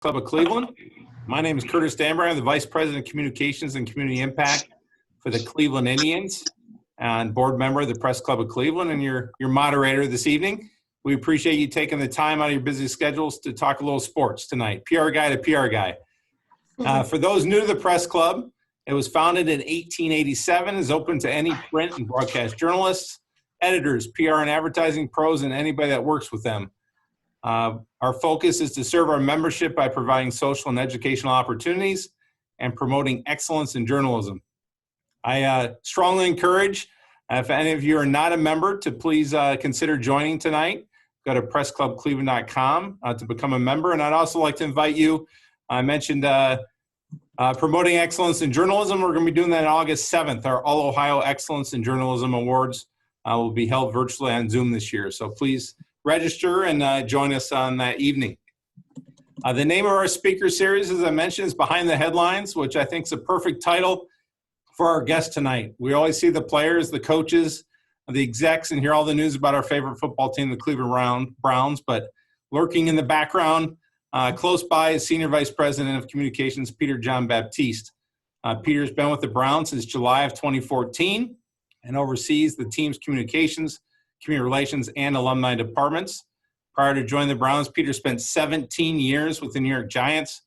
Club of Cleveland. My name is Curtis Danburg. I'm the Vice President of Communications and Community Impact for the Cleveland Indians and board member of the Press Club of Cleveland and your moderator this evening. We appreciate you taking the time out of your busy schedules to talk a little sports tonight. PR guy to PR guy. For those new to the Press Club, it was founded in 1887, is open to any print and broadcast journalists, editors, PR and advertising pros, and anybody that works with them. Our focus is to serve our membership by providing social and educational opportunities and promoting excellence in journalism. I strongly encourage, if any of you are not a member, to please consider joining tonight. Go to pressclubcleveland.com to become a member. And I'd also like to invite you, I mentioned promoting excellence in journalism. We're going to be doing that on August 7th. Our All Ohio Excellence in Journalism Awards will be held virtually on Zoom this year. So please register and join us on that evening. The name of our speaker series, as I mentioned, is Behind the Headlines, which I think is a perfect title for our guest tonight. We always see the players, the coaches, the execs, and hear all the news about our favorite football team, the Cleveland Browns, but lurking in the background, close by is Senior Vice President of Communications, Peter John-Baptiste. Peter's been with the Browns since July of 2014 and oversees the team's communications, community relations, and alumni departments. Prior to joining the Browns, Peter spent 17 years with the New York Giants.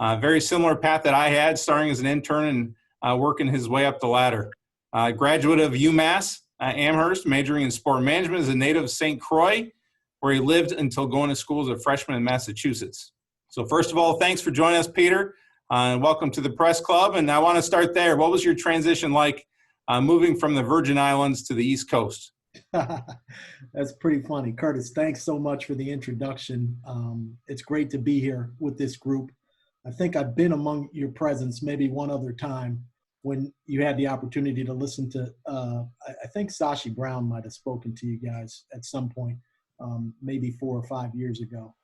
Very similar path that I had, starting as an intern and working his way up the ladder. Graduate of UMass Amherst, majoring in sport management, as a native of St. Croix, where he lived until going to school as a freshman in Massachusetts. So first of all, thanks for joining us, Peter, and welcome to the Press Club. And I want to start there. What was your transition like moving from the Virgin Islands to the East Coast? That's pretty funny. Curtis, thanks so much for the introduction. It's great to be here with this group. I think I've been among your presence maybe one other time when you had the opportunity to listen to, I think Sashi Brown might have spoken to you guys at some point, maybe 4 or 5 years ago.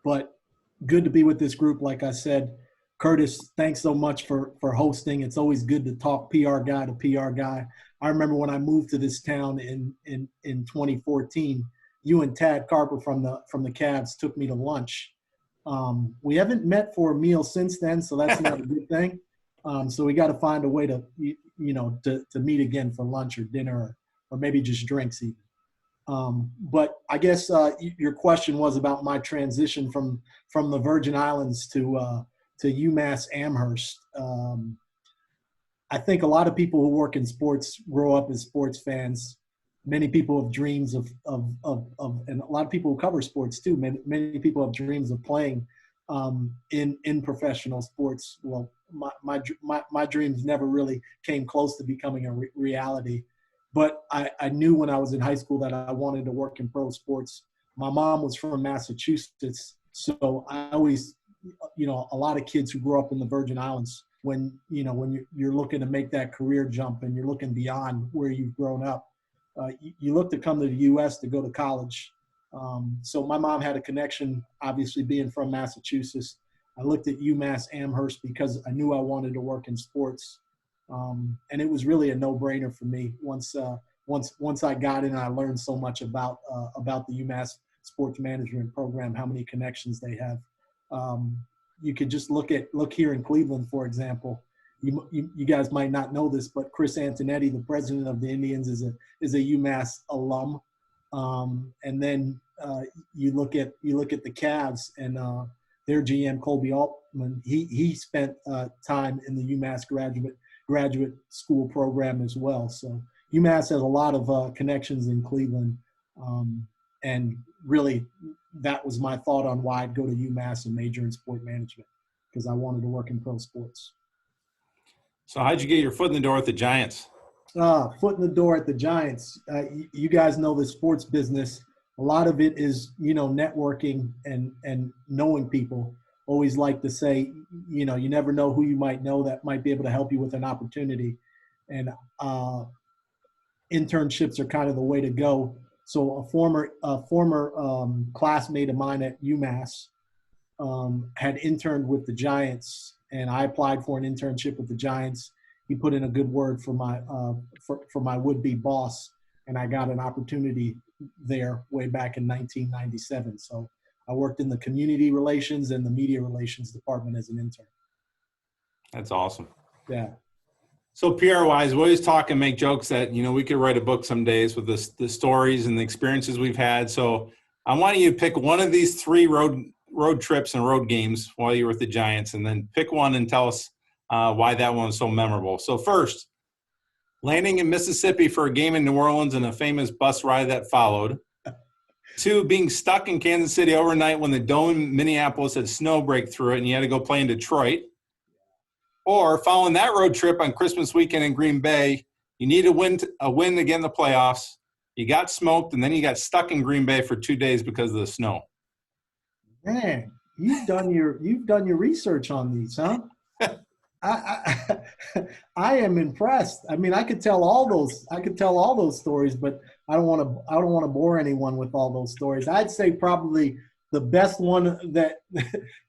But good to be with this group. Like I said, Curtis, thanks so much for hosting. It's always good to talk PR guy to PR guy. I remember when I moved to this town in 2014, you and Tad Carper from the Cavs took me to lunch. We haven't met for a meal since then, so that's not a good thing. So we got to find a way to meet again for lunch or dinner or maybe just drinks even. But I guess your question was about my transition from the Virgin Islands to UMass Amherst. I think a lot of people who work in sports grow up as sports fans. Many people have dreams of and a lot of people who cover sports too. Many people have dreams of playing in professional sports. Well, my dreams never really came close to becoming a reality. But I knew when I was in high school that I wanted to work in pro sports. My mom was from Massachusetts, so I always, a lot of kids who grew up in the Virgin Islands, when you're looking to make that career jump and you're looking beyond where you've grown up, you look to come to the U.S. to go to college. So my mom had a connection, obviously being from Massachusetts. I looked at UMass Amherst because I knew I wanted to work in sports. And it was really a no-brainer for me once I got in. I learned so much about the UMass sports management program, how many connections they have. You could just look here in Cleveland, for example. You guys might not know this, but Chris Antonetti, the president of the Indians, is a UMass alum. And then you look at the Cavs and their GM Colby Altman. He spent time in the UMass graduate school program as well. So UMass has a lot of connections in Cleveland. And really, that was my thought on why I'd go to UMass and major in sport management, because I wanted to work in pro sports. So how'd you get your foot in the door at the Giants? Foot in the door at the Giants. You guys know the sports business. A lot of it is, networking and knowing people. Always like to say, you never know who you might know that might be able to help you with an opportunity. And internships are kind of the way to go. So a former classmate of mine at UMass had interned with the Giants, and I applied for an internship with the Giants. He put in a good word for my would-be boss, and I got an opportunity there way back in 1997. So I worked in the community relations and the media relations department as an intern. That's awesome. Yeah. So PR-wise, we always talk and make jokes that, we could write a book some days with the stories and the experiences we've had. So I want you to pick one of these 3 road trips and road games while you were with the Giants, and then pick one and tell us why that one was so memorable. So first, landing in Mississippi for a game in New Orleans and a famous bus ride that followed. 2, being stuck in Kansas City overnight when the dome in Minneapolis had snow break through it and you had to go play in Detroit. Or following that road trip on Christmas weekend in Green Bay, you need a win to get in the playoffs. You got smoked, and then you got stuck in Green Bay for 2 days because of the snow. Man, you've done your research on these, huh? I am impressed. I mean, I could tell all those stories, but I don't want to bore anyone with all those stories. I'd say probably the best one that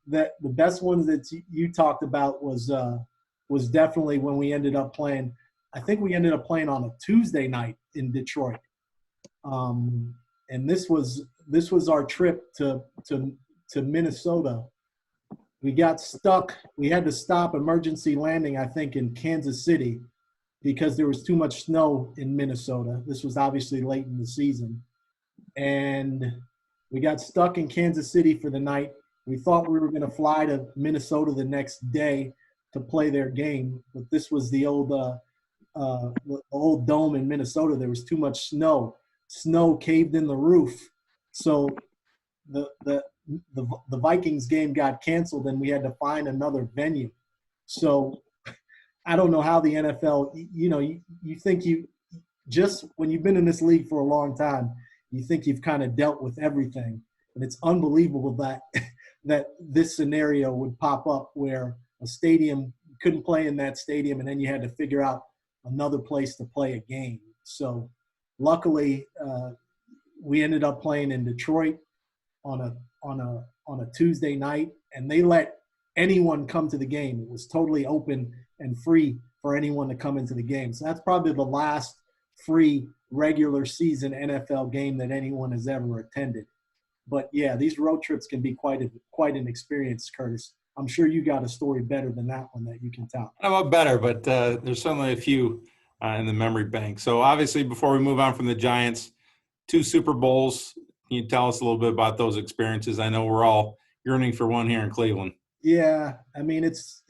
the best ones that you talked about was definitely when we ended up playing. I think we ended up playing on a Tuesday night in Detroit, and this was our trip to Minnesota. We got stuck. We had to stop emergency landing, I think, in Kansas City because there was too much snow in Minnesota. This was obviously late in the season. And we got stuck in Kansas City for the night. We thought we were going to fly to Minnesota the next day to play their game. But this was the old dome in Minnesota. There was too much snow. Snow caved in the roof. So the Vikings game got canceled and we had to find another venue. So I don't know how the NFL, you think just when you've been in this league for a long time, you think you've kind of dealt with everything. And it's unbelievable that this scenario would pop up where a stadium couldn't play in that stadium and then you had to figure out another place to play a game. So luckily we ended up playing in Detroit on a Tuesday night, and they let anyone come to the game. It was totally open and free for anyone to come into the game. So that's probably the last free regular season NFL game that anyone has ever attended. But yeah, these road trips can be quite an experience, Curtis. I'm sure you got a story better than that one that you can tell. I don't know better, but there's certainly a few in the memory bank. So obviously, before we move on from the Giants, 2 Super Bowls. Can you tell us a little bit about those experiences? I know we're all yearning for one here in Cleveland. Yeah, I mean it's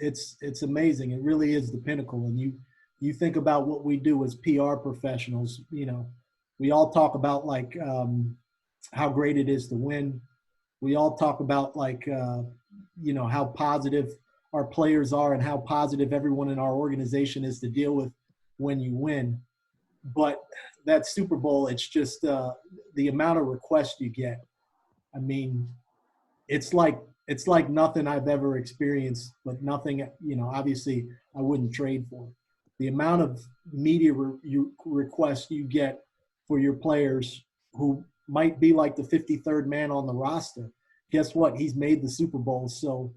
amazing. It really is the pinnacle. And you think about what we do as PR professionals. We all talk about like how great it is to win. We all talk about like how positive our players are and how positive everyone in our organization is to deal with when you win. But that Super Bowl, it's just the amount of requests you get. I mean, it's like nothing I've ever experienced, but nothing, obviously I wouldn't trade for. The amount of media requests you get for your players who might be like the 53rd man on the roster. Guess what? He's made the Super Bowl. So,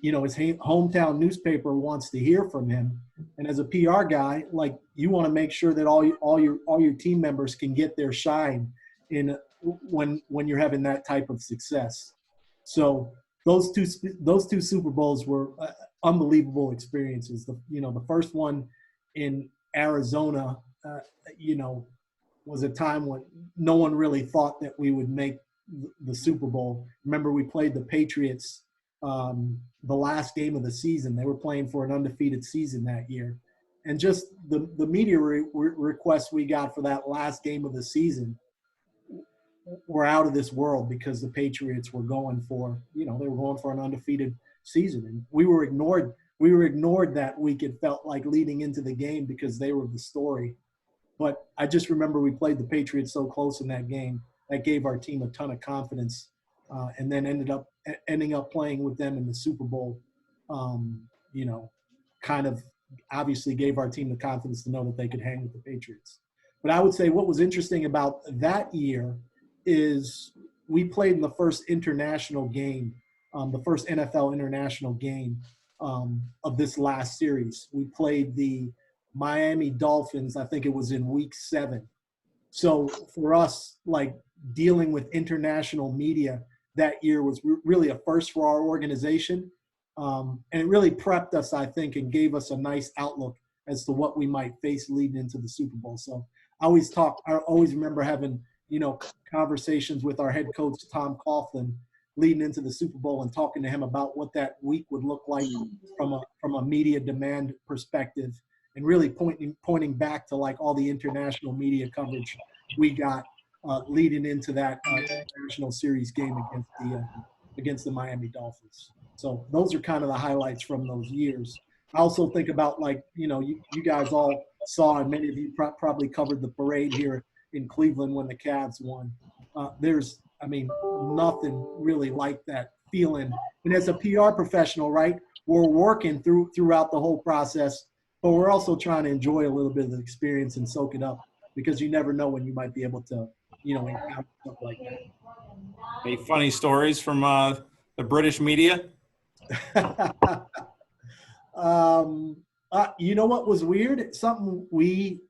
his hometown newspaper wants to hear from him. And as a PR guy, like you want to make sure that all your team members can get their shine in when you're having that type of success. So those two Super Bowls were unbelievable experiences. The first one in Arizona, was a time when no one really thought that we would make the Super Bowl. Remember, we played the Patriots the last game of the season. They were playing for an undefeated season that year. And just the media requests we got for that last game of the season were out of this world because the Patriots were going for, they were going for an undefeated season. And we were ignored. We were ignored that week, it felt like, leading into the game because they were the story. But I just remember we played the Patriots so close in that game. That gave our team a ton of confidence, and then ending up playing with them in the Super Bowl, kind of obviously gave our team the confidence to know that they could hang with the Patriots. But I would say what was interesting about that year is we played in the first international game, the first NFL international game of this last series. We played the Miami Dolphins, I think it was in week 7. So for us, like dealing with international media that year was really a first for our organization. And it really prepped us, I think, and gave us a nice outlook as to what we might face leading into the Super Bowl. So I always remember having, conversations with our head coach, Tom Coughlin, leading into the Super Bowl and talking to him about what that week would look like from a media demand perspective, and really pointing back to like all the international media coverage we got leading into that international series game against the Miami Dolphins. So those are kind of the highlights from those years. I also think about you guys all saw, and many of you probably covered the parade here in Cleveland when the Cavs won. There's nothing really like that feeling. And as a PR professional, right, we're working throughout the whole process, but we're also trying to enjoy a little bit of the experience and soak it up, because you never know when you might be able to, encounter something like that. Any funny stories from the British media? You know what was weird? Something we've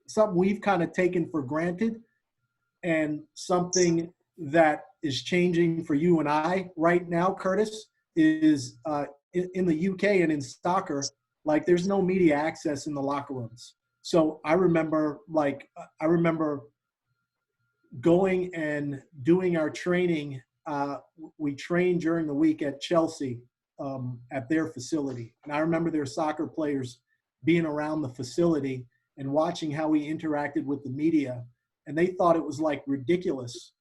kind of taken for granted, and something that is changing for you and I right now, Curtis, is in the UK and in soccer, like there's no media access in the locker rooms. So I remember going and doing our training. We trained during the week at Chelsea at their facility. And I remember their soccer players being around the facility and watching how we interacted with the media. And they thought it was like ridiculous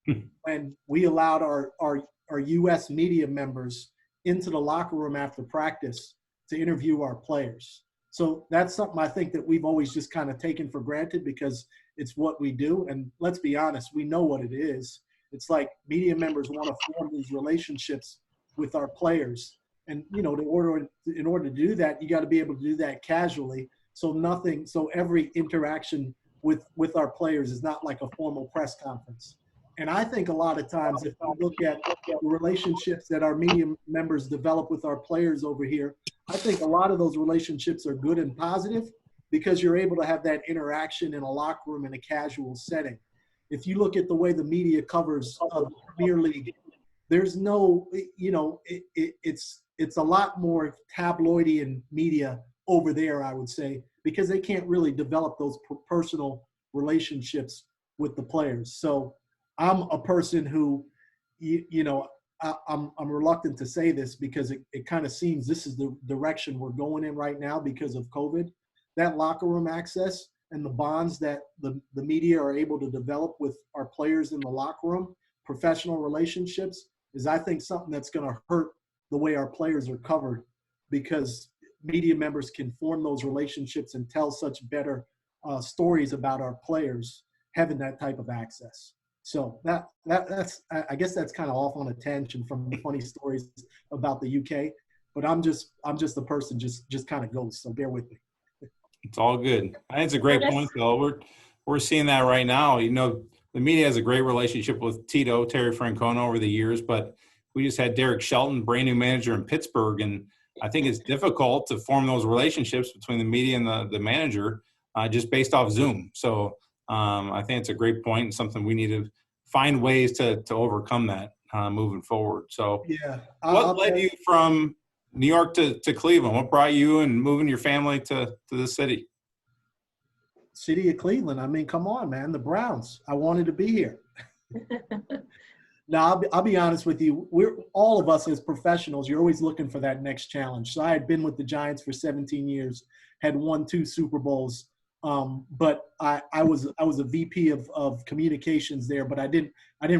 when we allowed our US media members into the locker room after practice to interview our players. So that's something I think that we've always just kind of taken for granted, because it's what we do. And let's be honest, we know what it is. It's like media members want to form these relationships with our players. And, in order to do that, you got to be able to do that casually. So every interaction with our players is not like a formal press conference. And I think a lot of times, if you look at the relationships that our media members develop with our players over here, I think a lot of those relationships are good and positive, because you're able to have that interaction in a locker room in a casual setting. If you look at the way the media covers the Premier League, there's no, it's a lot more tabloidy in media over there, I would say, because they can't really develop those personal relationships with the players. So I'm a person who, I'm reluctant to say this, because it kind of seems this is the direction we're going in right now because of COVID. That locker room access and the bonds that the media are able to develop with our players in the locker room, professional relationships, is I think something that's going to hurt the way our players are covered, because media members can form those relationships and tell such better stories about our players having that type of access. So that's I guess that's kind of off on a tangent from the funny stories about the UK, but I'm just a person just kind of goes. So bear with me. It's all good. I think it's a great point, though. We're seeing that right now. The media has a great relationship with Terry Francona over the years, but we just had Derek Shelton, brand new manager in Pittsburgh, and I think it's difficult to form those relationships between the media and the manager just based off Zoom. So I think it's a great point and something we need to find ways to overcome that moving forward. So yeah, what led you from New York to Cleveland? What brought you and moving your family to the city? City of Cleveland. I mean, come on, man. The Browns. I wanted to be here. Now, I'll be honest with you. We're all of us as professionals, you're always looking for that next challenge. So I had been with the Giants for 17 years, had won 2 Super Bowls. But I was a VP of communications there, but I didn't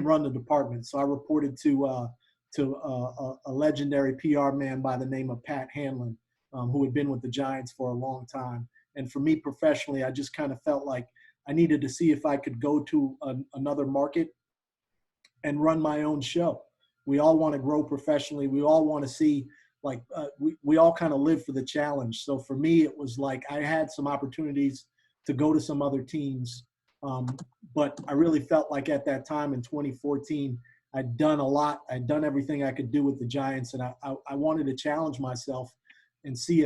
run the department. So I reported to a legendary PR man by the name of Pat Hanlon, who had been with the Giants for a long time. And for me professionally, I just kind of felt like I needed to see if I could go to another market and run my own show. We all want to grow professionally. We all want to see, we all kind of live for the challenge. So for me, it was like I had some opportunities to go to some other teams. But I really felt like at that time in 2014, I'd done a lot. I'd done everything I could do with the Giants, and I wanted to challenge myself and see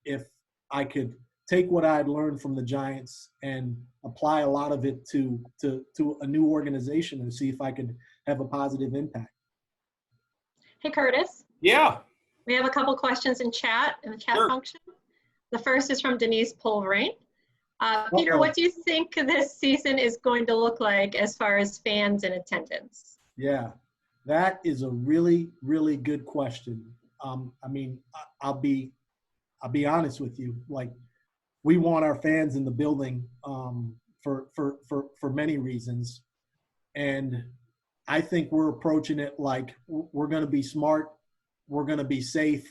if I could take what I had learned from the Giants and apply a lot of it to a new organization and see if I could have a positive impact. Hey, Curtis. Yeah. We have a couple questions in the chat Sure. function. The first is from Denise Polverain. Peter, what do you think this season is going to look like as far as fans in attendance? Yeah, that is a really, really good question. I mean, I'll be honest with you. Like, we want our fans in the building for many reasons, and I think we're approaching it like we're going to be smart, we're going to be safe,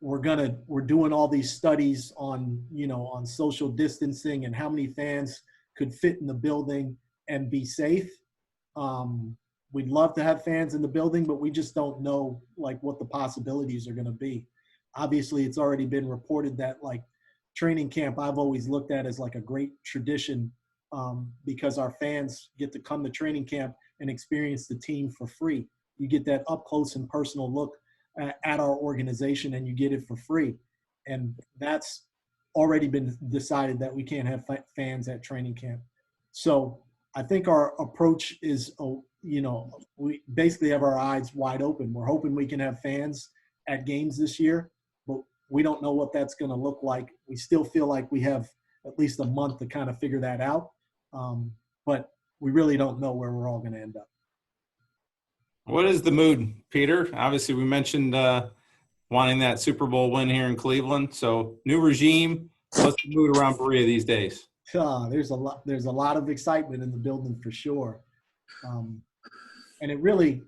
we're doing all these studies on on social distancing and how many fans could fit in the building and be safe. We'd love to have fans in the building, but we just don't know like what the possibilities are going to be. Obviously, it's already been reported that like training camp I've always looked at as like a great tradition, because our fans get to come to training camp and experience the team for free. You get that up close and personal look at our organization, and you get it for free. And that's already been decided that we can't have fans at training camp. So I think our approach is, we basically have our eyes wide open. We're hoping we can have fans at games this year, but we don't know what that's going to look like. We still feel like we have at least a month to kind of figure that out. But we really don't know where we're all going to end up. What is the mood, Peter? Obviously, we mentioned wanting that Super Bowl win here in Cleveland. So, new regime. What's the mood around Berea these days? There's a lot of excitement in the building for sure, and it really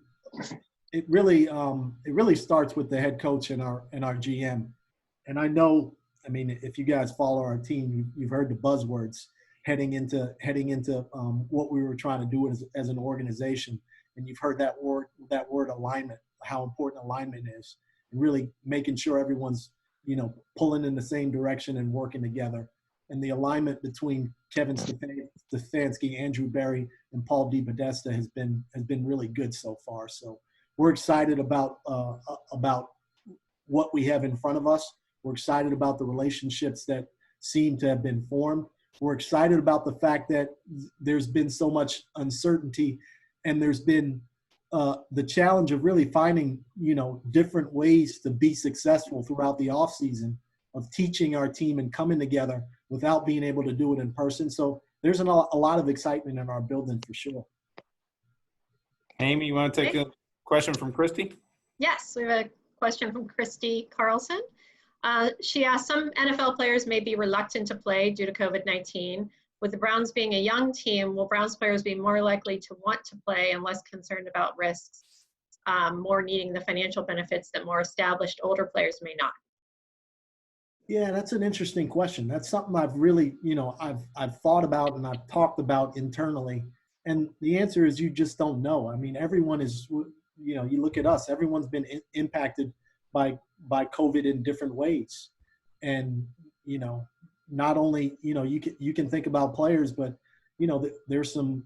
starts with the head coach and our GM. And I know, I mean, if you guys follow our team, you've heard the buzzwords heading into what we were trying to do as an organization. And you've heard that word alignment, how important alignment is, and really making sure everyone's, pulling in the same direction and working together. And the alignment between Kevin Stefanski, Andrew Berry, and Paul DePodesta has been really good so far. So we're excited about what we have in front of us. We're excited about the relationships that seem to have been formed. We're excited about the fact that there's been so much uncertainty, and there's been the challenge of really finding, different ways to be successful throughout the off season, of teaching our team and coming together without being able to do it in person. So there's a lot of excitement in our building for sure. Amy, you want to take a question from Christy? Yes, we have a question from Christy Carlson. She asked, some NFL players may be reluctant to play due to COVID-19. With the Browns being a young team, will Browns players be more likely to want to play and less concerned about risks, more needing the financial benefits that more established older players may not? Yeah, that's an interesting question. That's something I've really, I've thought about and I've talked about internally. And the answer is you just don't know. I mean, everyone is, you look at us, everyone's been impacted by COVID in different ways. And, not only, you can think about players, but, there's some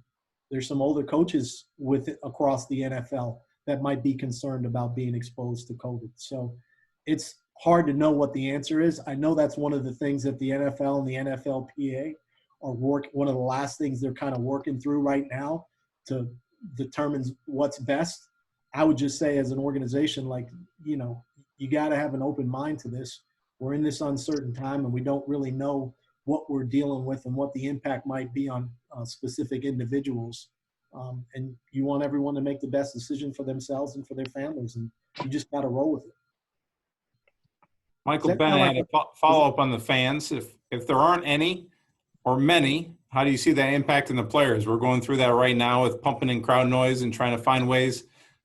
older coaches across the NFL that might be concerned about being exposed to COVID. So it's hard to know what the answer is. I know that's one of the things that the NFL and the NFLPA are one of the last things they're kind of working through right now to determine what's best. I would just say, as an organization, like, you got to have an open mind to this. We're in this uncertain time, and we don't really know what we're dealing with and what the impact might be on specific individuals. And you want everyone to make the best decision for themselves and for their families, and you just got to roll with it. Michael Bennett had a follow-up on the fans. If there aren't any or many, how do you see that impacting the players? We're going through that right now with pumping in crowd noise and trying to find ways.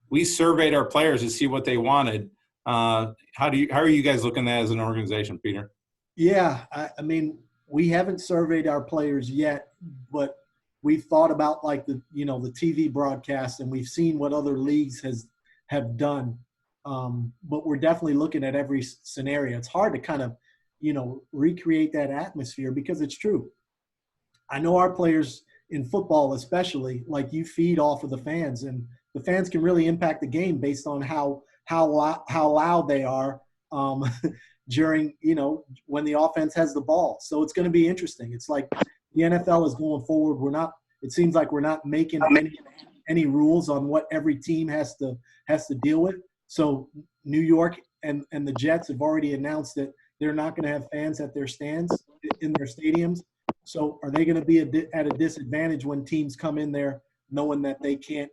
We surveyed our players to see what they wanted. How are you guys looking at that as an organization, Peter? Yeah, I mean, we haven't surveyed our players yet, but we've thought about like the TV broadcast, and we've seen what other leagues have done. But we're definitely looking at every scenario. It's hard to kind of, recreate that atmosphere, because it's true. I know our players in football, especially, like, you feed off of the fans, and the fans can really impact the game based on how loud they are during, when the offense has the ball. So it's going to be interesting. It's like the NFL is going forward. It seems like we're not making any rules on what every team has to deal with. So New York and the Jets have already announced that they're not going to have fans at their stands in their stadiums. So are they going to be at a disadvantage when teams come in there knowing that they can't,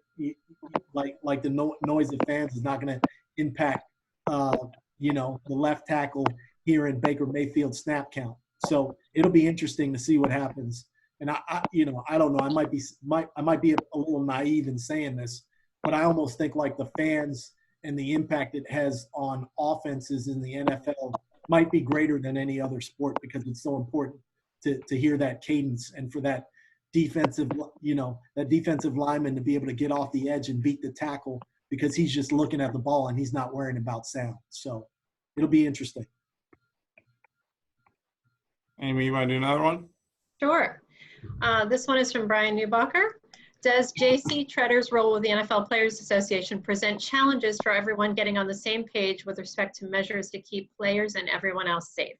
like the noise of fans is not going to impact, the left tackle here in Baker Mayfield snap count. So it'll be interesting to see what happens. And I don't know. I might be a little naive in saying this, but I almost think like the fans and the impact it has on offenses in the NFL might be greater than any other sport because it's so important to hear that cadence and for that defensive lineman to be able to get off the edge and beat the tackle because he's just looking at the ball and he's not worrying about sound. So it'll be interesting. Amy, you want to do another one? Sure. This one is from Brian Newbacher. Does J.C. Tretter's role with the NFL Players Association present challenges for everyone getting on the same page with respect to measures to keep players and everyone else safe?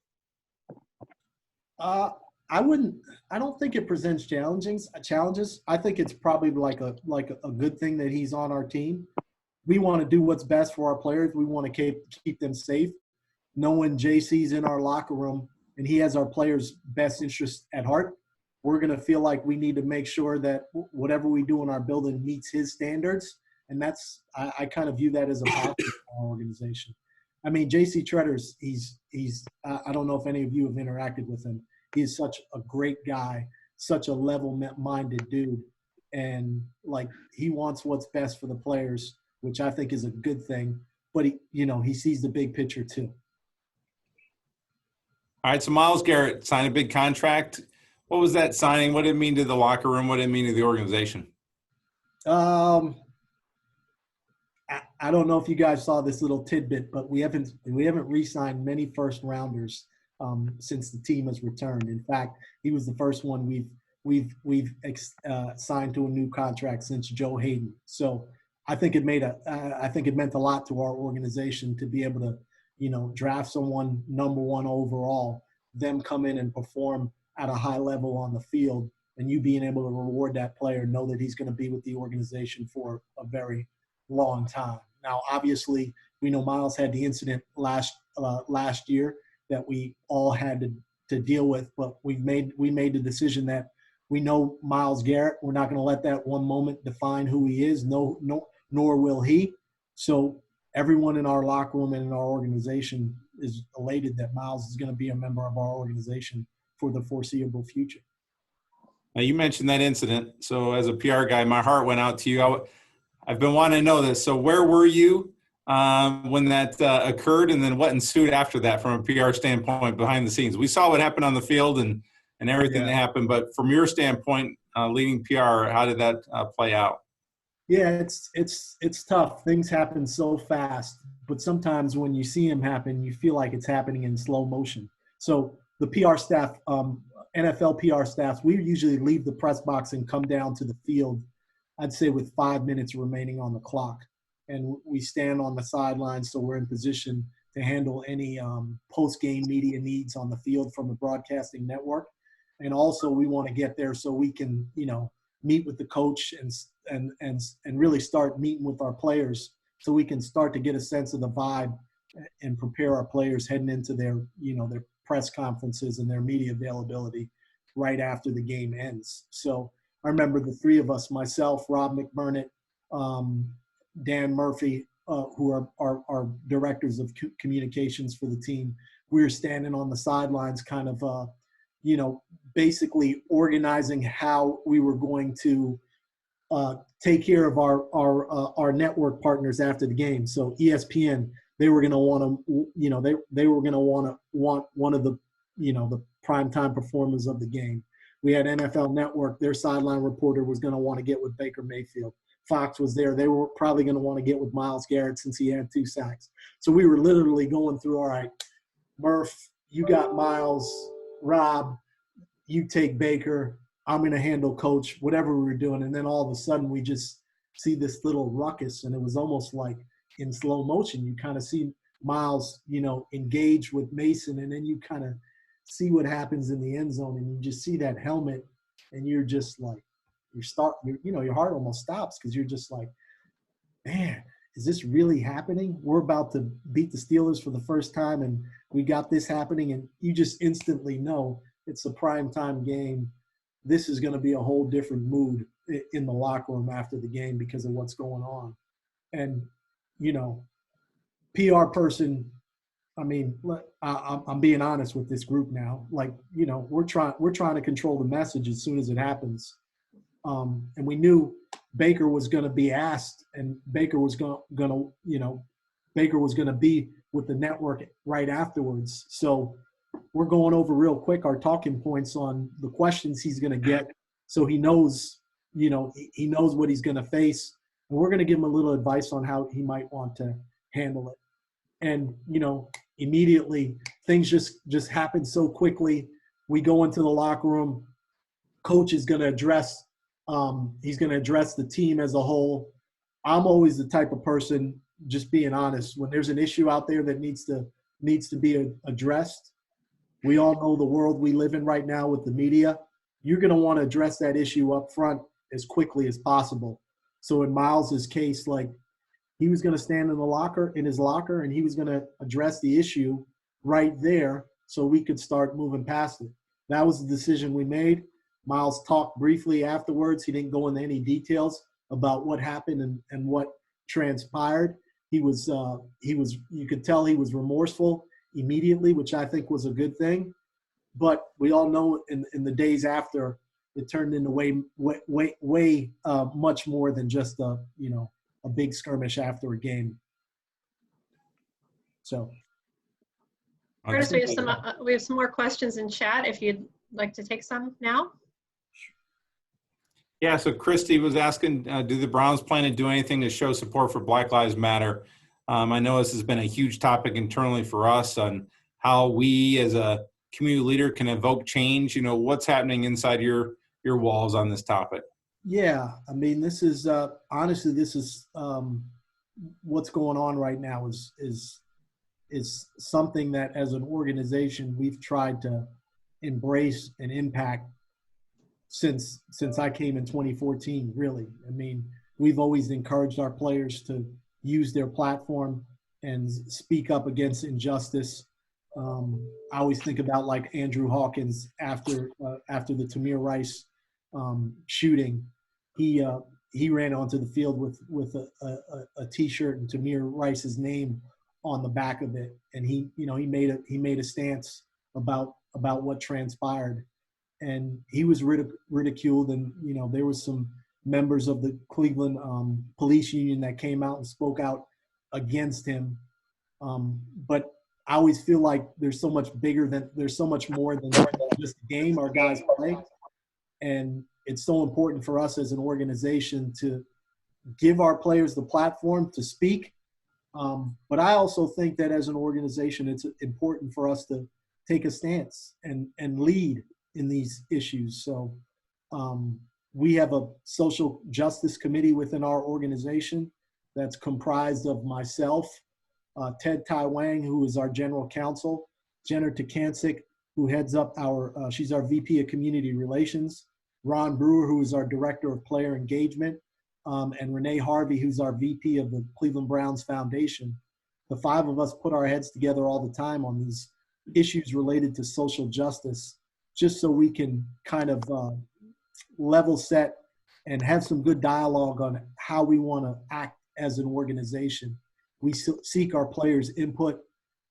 I don't think it presents challenges. I think it's probably like a good thing that he's on our team. We want to do what's best for our players. We want to keep them safe. Knowing JC's in our locker room and he has our players' best interest at heart, we're going to feel like we need to make sure that whatever we do in our building meets his standards. And I kind of view that as a positive for our organization. I mean, JC Tretter's, I don't know if any of you have interacted with him. He's such a great guy, such a level-minded dude. And like, he wants what's best for the players, which I think is a good thing. But he sees the big picture too. All right, so Myles Garrett signed a big contract. What was that signing? What did it mean to the locker room? What did it mean to the organization? I don't know if you guys saw this little tidbit, but we haven't re-signed many first rounders since the team has returned. In fact, he was the first one we've signed to a new contract since Joe Hayden. So I think it meant a lot to our organization to be able to, draft someone number one overall, them come in and perform at a high level on the field, and you being able to reward that player, know that he's going to be with the organization for a very long time. Now, obviously, we know Myles had the incident last year that we all had to deal with, but we made the decision that we know Myles Garrett. We're not going to let that one moment define who he is. No, nor will he. So everyone in our locker room and in our organization is elated that Myles is going to be a member of our organization for the foreseeable future. Now, you mentioned that incident. So as a PR guy, my heart went out to you. I've been wanting to know this. So where were you when that occurred, and then what ensued after that from a PR standpoint behind the scenes? We saw what happened on the field and everything that happened, but from your standpoint, leading PR, how did that play out? Yeah, it's tough. Things happen so fast, but sometimes when you see them happen, you feel like it's happening in slow motion. So the PR staff, NFL PR staffs, we usually leave the press box and come down to the field, I'd say with 5 minutes remaining on the clock. And we stand on the sidelines so we're in position to handle any post-game media needs on the field from the broadcasting network. And also we want to get there so we can, meet with the coach and really start meeting with our players so we can start to get a sense of the vibe and prepare our players heading into their press conferences and their media availability right after the game ends. So I remember the three of us, myself, Rob McBurnett, Dan Murphy, who are our directors of communications for the team. We were standing on the sidelines kind of, basically organizing how we were going to take care of our network partners after the game. So ESPN, they were going to want to, they were going to want one of the, the primetime performers of the game. We had NFL Network, their sideline reporter was going to want to get with Baker Mayfield. Fox was there. They were probably going to want to get with Myles Garrett since he had 2 sacks. So we were literally going through, all right, Murph, you got Myles, Rob, you take Baker, I'm going to handle coach, whatever we were doing. And then all of a sudden we just see this little ruckus, and it was almost like in slow motion. You kind of see Myles, engage with Mason, and then you kind of see what happens in the end zone, and you just see that helmet, and you're just like, your heart almost stops because you're just like, man, is this really happening? We're about to beat the Steelers for the first time, and we got this happening, and you just instantly know it's a prime time game. This is going to be a whole different mood in the locker room after the game because of what's going on. And, PR person, I mean, I'm being honest with this group now. Like, we're trying to control the message as soon as it happens. And we knew Baker was going to be asked, and Baker was going to be with the network right afterwards. So we're going over real quick our talking points on the questions he's going to get, so he knows, he knows what he's going to face, and we're going to give him a little advice on how he might want to handle it. And immediately things just happen so quickly. We go into the locker room. Coach is going to address. He's going to address the team as a whole. I'm always the type of person, just being honest, when there's an issue out there that needs to be addressed. We all know the world we live in right now with the media. You're going to want to address that issue up front as quickly as possible. So in Miles's case, like, he was going to stand in his locker, and he was going to address the issue right there so we could start moving past it. That was the decision we made. Miles talked briefly afterwards. He didn't go into any details about what happened and what transpired. He was, you could tell he was remorseful immediately, which I think was a good thing. But we all know in the days after, it turned into way much more than just a big skirmish after a game. So, Curtis, we have some more questions in chat if you'd like to take some now. Yeah, so Christy was asking, do the Browns plan to do anything to show support for Black Lives Matter? I know this has been a huge topic internally for us on how we as a community leader can evoke change. What's happening inside your walls on this topic? Yeah, I mean, this is honestly, this is what's going on right now is something that as an organization we've tried to embrace and impact since I came in 2014, really. I mean, we've always encouraged our players to use their platform and speak up against injustice. I always think about like Andrew Hawkins after the Tamir Rice shooting. He ran onto the field with a T-shirt and Tamir Rice's name on the back of it, and he made a stance about what transpired, and he was ridiculed, and there was some members of the Cleveland police union that came out and spoke out against him, but I always feel like there's so much more than just the game our guys play, and it's so important for us as an organization to give our players the platform to speak. But I also think that as an organization, it's important for us to take a stance and lead in these issues. So we have a social justice committee within our organization that's comprised of myself, Ted Tai Wang, who is our general counsel, Jenner Takancic, who heads up she's our VP of Community Relations, Ron Brewer, who is our Director of Player Engagement, and Renee Harvey, who's our VP of the Cleveland Browns Foundation. The five of us put our heads together all the time on these issues related to social justice, just so we can kind of level set and have some good dialogue on how we want to act as an organization. We seek our players' input,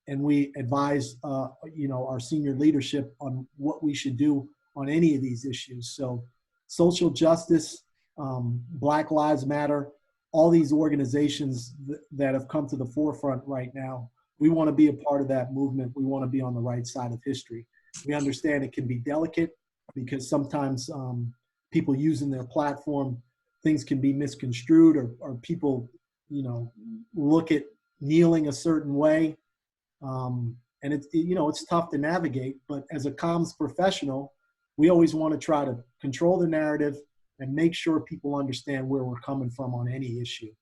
and we advise our senior leadership on what we should do on any of these issues. So social justice, Black Lives Matter, all these organizations that have come to the forefront right now, we want to be a part of that movement. We want to be on the right side of history. We understand it can be delicate because sometimes people using their platform, things can be misconstrued, or people, look at kneeling a certain way. And it's tough to navigate, but as a comms professional, we always want to try to control the narrative and make sure people understand where we're coming from on any issue.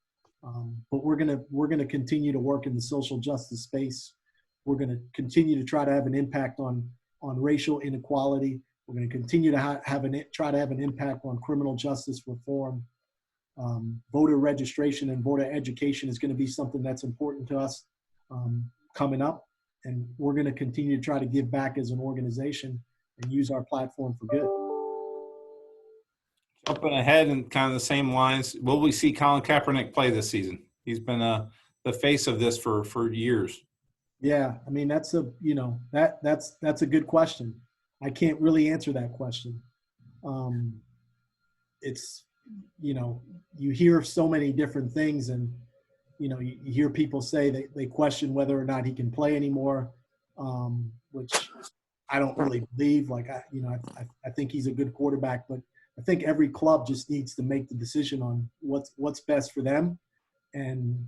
But we're gonna continue to work in the social justice space. We're gonna continue to try to have an impact on racial inequality, We're going to continue to try to have an impact on criminal justice reform. Voter registration and voter education is going to be something that's important to us coming up. And we're going to continue to try to give back as an organization and use our platform for good. Jumping ahead and kind of the same lines, will we see Colin Kaepernick play this season? He's been the face of this for years. Yeah, I mean, that's a good question. I can't really answer that question. It's, you hear so many different things, and you hear people say they question whether or not he can play anymore, which I don't really believe. Like I think he's a good quarterback, but I think every club just needs to make the decision on what's best for them, and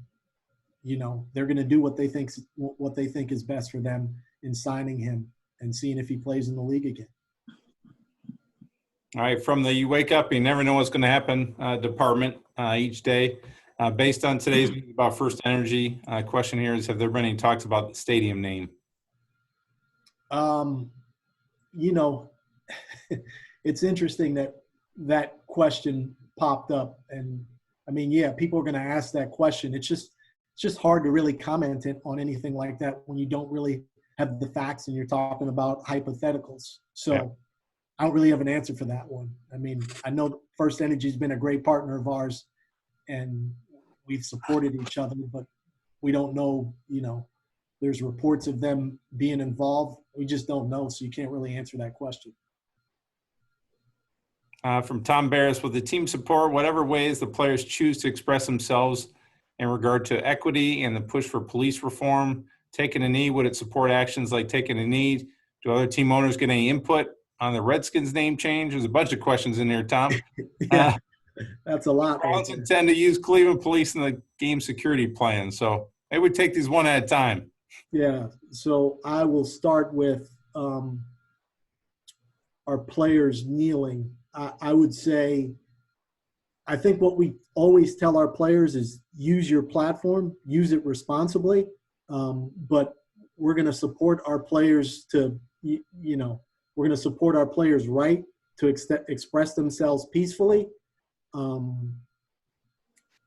they're going to do what they think is best for them in signing him and seeing if he plays in the league again. All right, from the you wake up, you never know what's going to happen department each day. Based on today's meeting about First Energy, question here is, have there been any talks about the stadium name? It's interesting that question popped up, and I mean, yeah, people are going to ask that question. It's just hard to really comment on anything like that when you don't really have the facts and you're talking about hypotheticals. So yeah. I don't really have an answer for that one. I mean, I know First Energy has been a great partner of ours, and we've supported each other, but we don't know, there's reports of them being involved. We just don't know, so you can't really answer that question. From Tom Barris, will the team support whatever ways the players choose to express themselves in regard to equity and the push for police reform? Taking a knee, would it support actions like taking a knee? Do other team owners get any input on the Redskins name change? There's a bunch of questions in there, Tom. Yeah, that's a lot. Browns intend to use Cleveland police in the game security plan, so maybe we take these one at a time. Yeah, so I will start with our players kneeling. I would say, I think what we always tell our players is use your platform, use it responsibly, but we're going to support our players we're going to support our players' right to express themselves peacefully.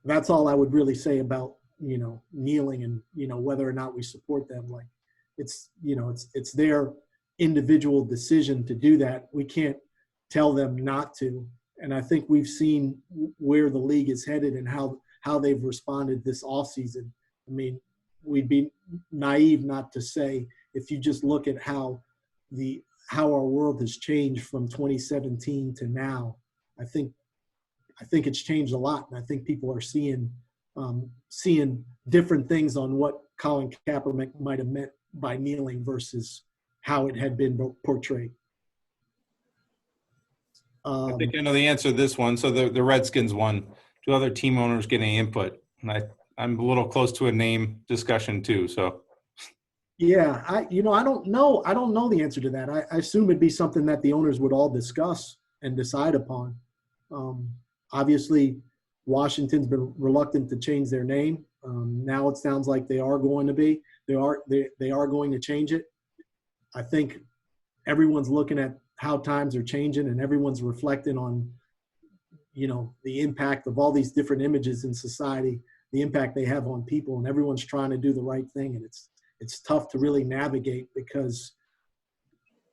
That's all I would really say about, kneeling and, whether or not we support them. Like it's their individual decision to do that. We can't tell them not to. And I think we've seen where the league is headed and how they've responded this offseason. I mean, we'd be naive not to say, if you just look at how our world has changed from 2017 to now, I think it's changed a lot. And I think people are seeing different things on what Colin Kaepernick might have meant by kneeling versus how it had been portrayed. I think I know the answer to this one. So the Redskins one, do other team owners get any input? And I'm a little close to a name discussion too. So yeah, I don't know. I don't know the answer to that. I assume it'd be something that the owners would all discuss and decide upon. Obviously, Washington's been reluctant to change their name. Now it sounds like they are going to be. They are going to change it. I think everyone's looking at how times are changing, and everyone's reflecting on, the impact of all these different images in society, the impact they have on people, and everyone's trying to do the right thing. And it's tough to really navigate because,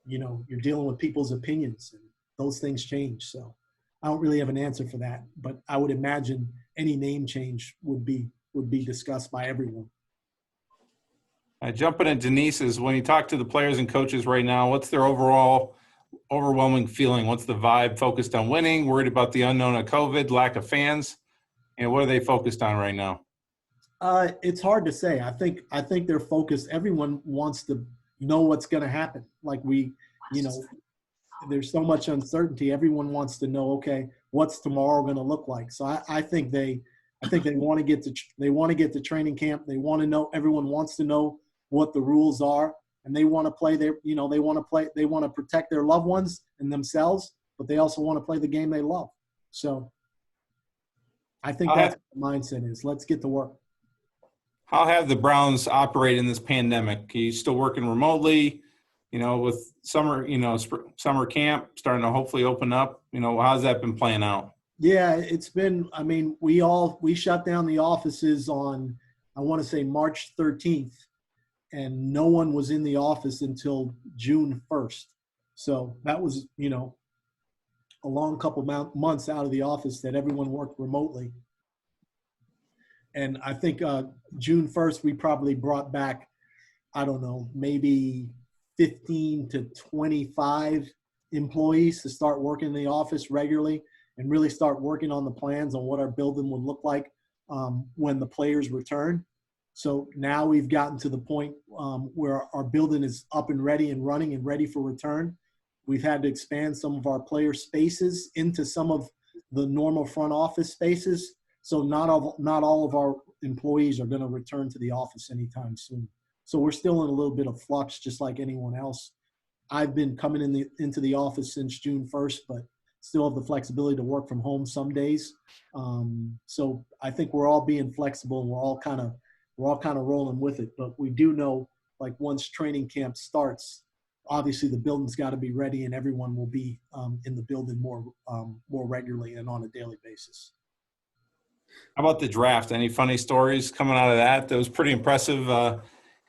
you're dealing with people's opinions and those things change. So I don't really have an answer for that, but I would imagine any name change would be discussed by everyone. Jumping at Denise's, when you talk to the players and coaches right now, what's their overwhelming feeling? What's the vibe? Focused on winning, worried about the unknown of COVID, lack of fans? And what are they focused on right now? It's hard to say. I think they're focused. Everyone wants to know what's going to happen. Like there's so much uncertainty. Everyone wants to know, okay, what's tomorrow going to look like? So I think they want to get to training camp. They want to know. Everyone wants to know what the rules are, and they want to play they want to protect their loved ones and themselves, but they also want to play the game they love. So I think that's what the mindset is. Let's get to work. How have the Browns operated in this pandemic? Are you still working remotely? with summer, summer camp starting to hopefully open up, how's that been playing out? Yeah, it's been, I mean, we shut down the offices on, I want to say March 13th, and no one was in the office until June 1st. So that was, a long couple months out of the office that everyone worked remotely. And I think June 1st, we probably brought back, I don't know, maybe 15 to 25 employees to start working in the office regularly and really start working on the plans on what our building would look like when the players return. So now we've gotten to the point where our building is up and ready and running and ready for return. We've had to expand some of our player spaces into some of the normal front office spaces. So not all of our employees are going to return to the office anytime soon. So we're still in a little bit of flux, just like anyone else. I've been coming into the office since June 1st, but still have the flexibility to work from home some days. So I think we're all being flexible and we're all kind of rolling with it. But we do know, like, once training camp starts, obviously the building's got to be ready and everyone will be in the building more regularly and on a daily basis. How about the draft? Any funny stories coming out of that? That was pretty impressive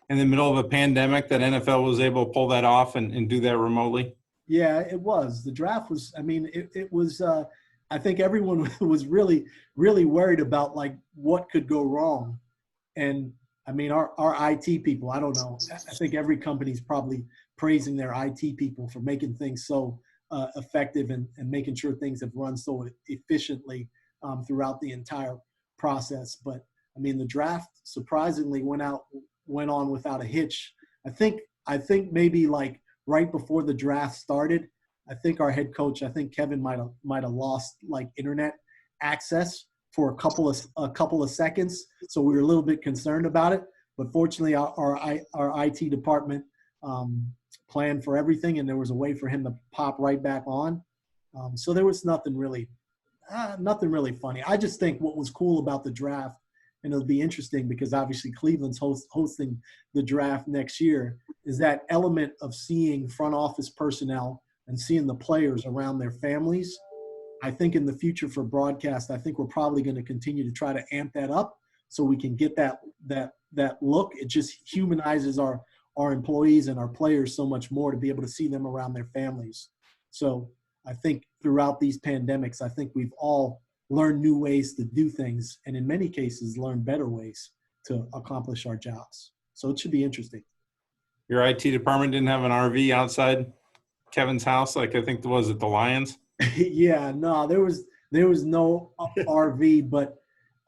in the middle of a pandemic that NFL was able to pull that off and do that remotely. Yeah, it was. The draft was, I mean, it was, I think everyone was really, really worried about, like, what could go wrong. And I mean, our IT people, I don't know, I think every company's probably praising their IT people for making things so effective and making sure things have run so efficiently throughout the entire process. But I mean, the draft surprisingly went on without a hitch. I think maybe like right before the draft started, I think our head coach, I think Kevin might have lost like internet access for a couple of seconds. So we were a little bit concerned about it, but fortunately our IT department planned for everything and there was a way for him to pop right back on. So there was nothing really funny. I just think what was cool about the draft, and it'll be interesting because obviously Cleveland's hosting the draft next year, is that element of seeing front office personnel and seeing the players around their families. I think in the future for broadcast, I think we're probably going to continue to try to amp that up so we can get that look. It just humanizes our employees and our players so much more to be able to see them around their families. So I think throughout these pandemics, I think we've all learned new ways to do things, and in many cases, learn better ways to accomplish our jobs. So it should be interesting. Your IT department didn't have an RV outside Kevin's house, like I think there was at the Lions? Yeah, no, there was no RV, but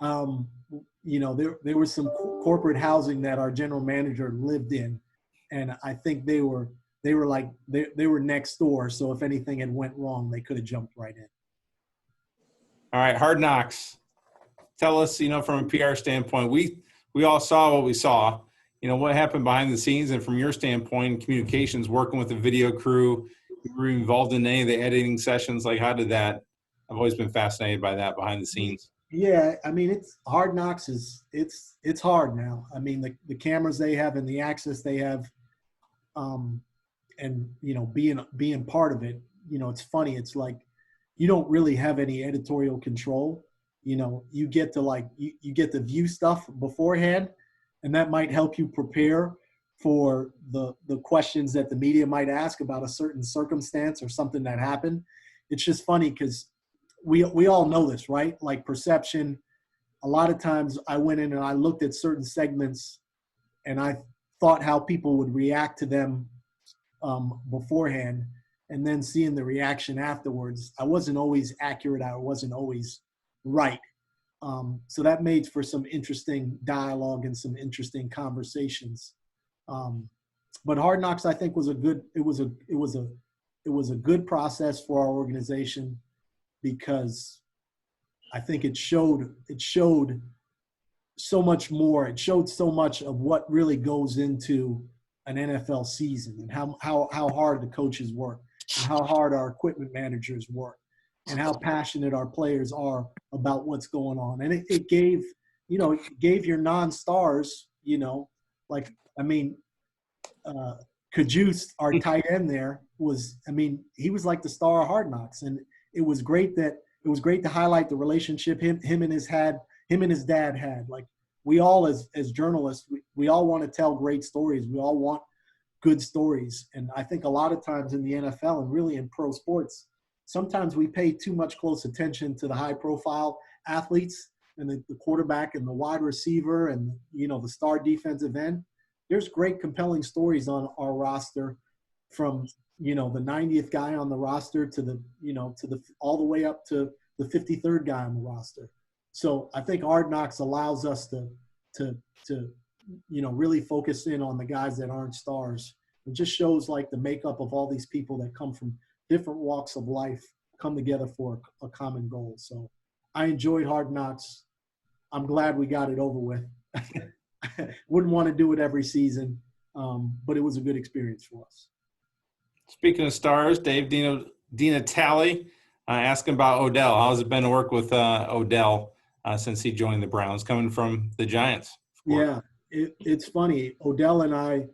there was some corporate housing that our general manager lived in, and I think they were next door. So if anything had went wrong, they could have jumped right in. All right, Hard Knocks. Tell us, from a PR standpoint, we all saw what we saw. What happened behind the scenes, and from your standpoint, communications, working with the video crew, you were involved in any of the editing sessions. Like, how did that? I've always been fascinated by that behind the scenes. Yeah, I mean, it's Hard Knocks it's hard now. I mean, the cameras they have and the access they have, and being part of it. It's funny. It's like you don't really have any editorial control. You get to you get to view stuff beforehand, and that might help you prepare for the questions that the media might ask about a certain circumstance or something that happened. It's just funny because we all know this, right? Like perception. A lot of times I went in and I looked at certain segments and I thought how people would react to them beforehand, and then seeing the reaction afterwards. I wasn't always accurate. I wasn't always right. So that made for some interesting dialogue and some interesting conversations. But Hard Knocks, I think, was a good process for our organization because I think it showed so much more. It showed so much of what really goes into an NFL season and how hard the coaches work and how hard our equipment managers work and how passionate our players are about what's going on. And it gave your non-stars, Kajus, our tight end there, he was like the star of Hard Knocks, and it was great to highlight the relationship him and his dad had. Like, we all as journalists, we all want to tell great stories. We all want good stories, and I think a lot of times in the NFL and really in pro sports, sometimes we pay too much close attention to the high-profile athletes and the quarterback and the wide receiver and the star defensive end. There's great, compelling stories on our roster, from the 90th guy on the roster to the all the way up to the 53rd guy on the roster. So I think Hard Knocks allows us to really focus in on the guys that aren't stars. It just shows like the makeup of all these people that come from different walks of life come together for a common goal. So I enjoyed Hard Knocks. I'm glad we got it over with. Wouldn't want to do it every season, but it was a good experience for us. Speaking of stars, Dave, Dina Talley asking about Odell. How's it been to work with Odell since he joined the Browns, coming from the Giants? Yeah, it's funny. Odell and I,